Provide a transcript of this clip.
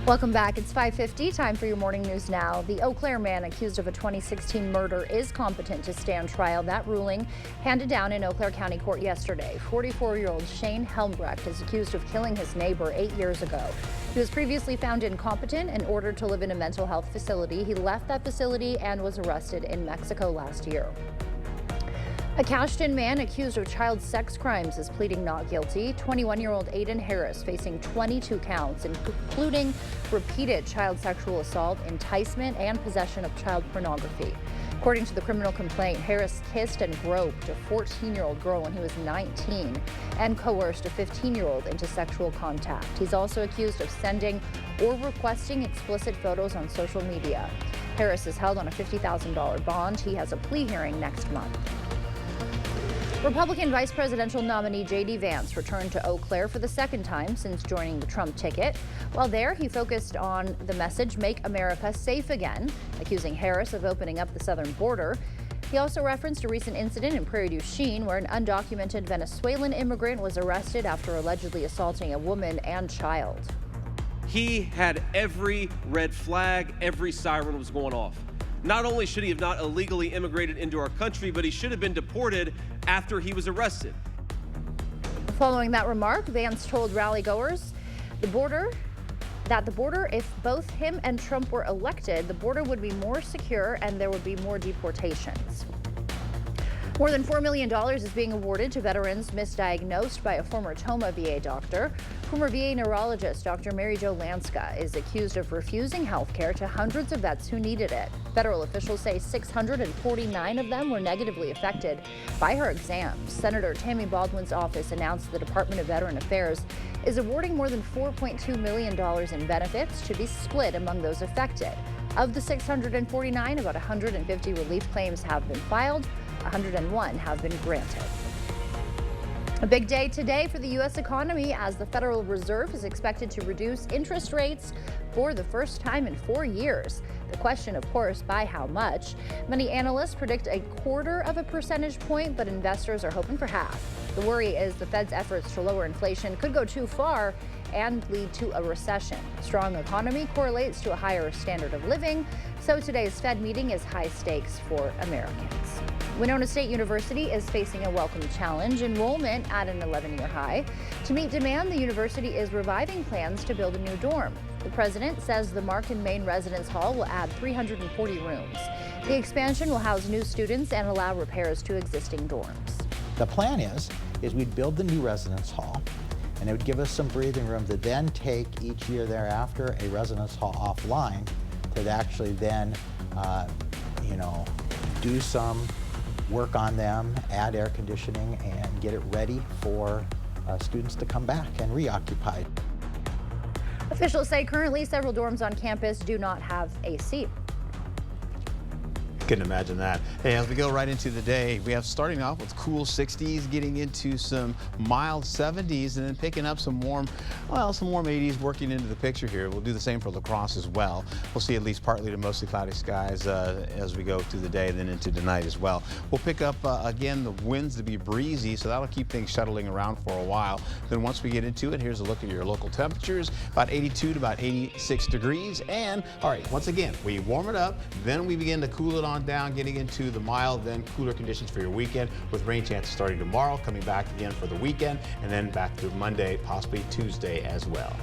Welcome back. It's 5:50. Time for your morning news now. The Eau Claire man accused of a 2016 murder is competent to stand trial. That ruling handed down in Eau Claire County Court yesterday. 44-year-old Shane Helmbrecht is accused of killing his neighbor 8 years ago. He was previously found incompetent and ordered to live in a mental health facility. He left that facility and was arrested in Mexico last year. A Cashton man accused of child sex crimes is pleading not guilty. 21-year-old Aiden Harris facing 22 counts, including repeated child sexual assault, enticement, and possession of child pornography. According to the criminal complaint, Harris kissed and groped a 14-year-old girl when he was 19 and coerced a 15-year-old into sexual contact. He's also accused of sending or requesting explicit photos on social media. Harris is held on a $50,000 bond. He has a plea hearing next month. Republican vice presidential nominee J.D. Vance returned to Eau Claire for the second time since joining the Trump ticket. While there, he focused on the message, "Make America Safe Again," accusing Harris of opening up the southern border. He also referenced a recent incident in Prairie du Chien where an undocumented Venezuelan immigrant was arrested after allegedly assaulting a woman and child. He had every red flag, every siren was going off. Not only should he have not illegally immigrated into our country, but he should have been deported after he was arrested. Following that remark, Vance told rally-goers the border, if both him and Trump were elected, the border would be more secure and there would be more deportations. More than $4 million is being awarded to veterans misdiagnosed by a former Toma VA doctor. Former VA neurologist Dr. Mary Jo Lanska is accused of refusing health care to hundreds of vets who needed it. Federal officials say 649 of them were negatively affected by her exams. Senator Tammy Baldwin's office announced the Department of Veteran Affairs is awarding more than $4.2 million in benefits to be split among those affected. Of the 649, about 150 relief claims have been filed. 101 have been granted. A big day today for the U.S. economy as the Federal Reserve is expected to reduce interest rates for the first time in 4 years. The question, of course, by how much? Many analysts predict a 1/4 percentage point, but investors are hoping for half. The worry is the Fed's efforts to lower inflation could go too far and lead to a recession. A strong economy correlates to a higher standard of living, so today's Fed meeting is high stakes for Americans. Winona State University is facing a welcome challenge, enrollment at an 11-year high. To meet demand, the university is reviving plans to build a new dorm. The president says the Markin Main Residence Hall will add 340 rooms. The expansion will house new students and allow repairs to existing dorms. The plan is we'd build the new residence hall, and it would give us some breathing room to then take each year thereafter a residence hall offline to actually then, do some work on them, add air conditioning, and get it ready for students to come back and reoccupy. Officials say currently several dorms on campus do not have AC. Couldn't imagine that. Hey, as we go right into the day, we have starting off with cool 60s, getting into some mild 70s, and then picking up some warm 80s working into the picture here. We'll do the same for La Crosse as well. We'll see at least partly to mostly cloudy skies as we go through the day and then into tonight as well. We'll pick up, again, the winds to be breezy, so that'll keep things shuttling around for a while. Then once we get into it, here's a look at your local temperatures, about 82 to about 86 degrees. And, all right, once again, we warm it up, then we begin to cool it on down, getting into the mild, then cooler conditions for your weekend, with rain chances starting tomorrow, coming back again for the weekend, and then back to Monday, possibly Tuesday as well.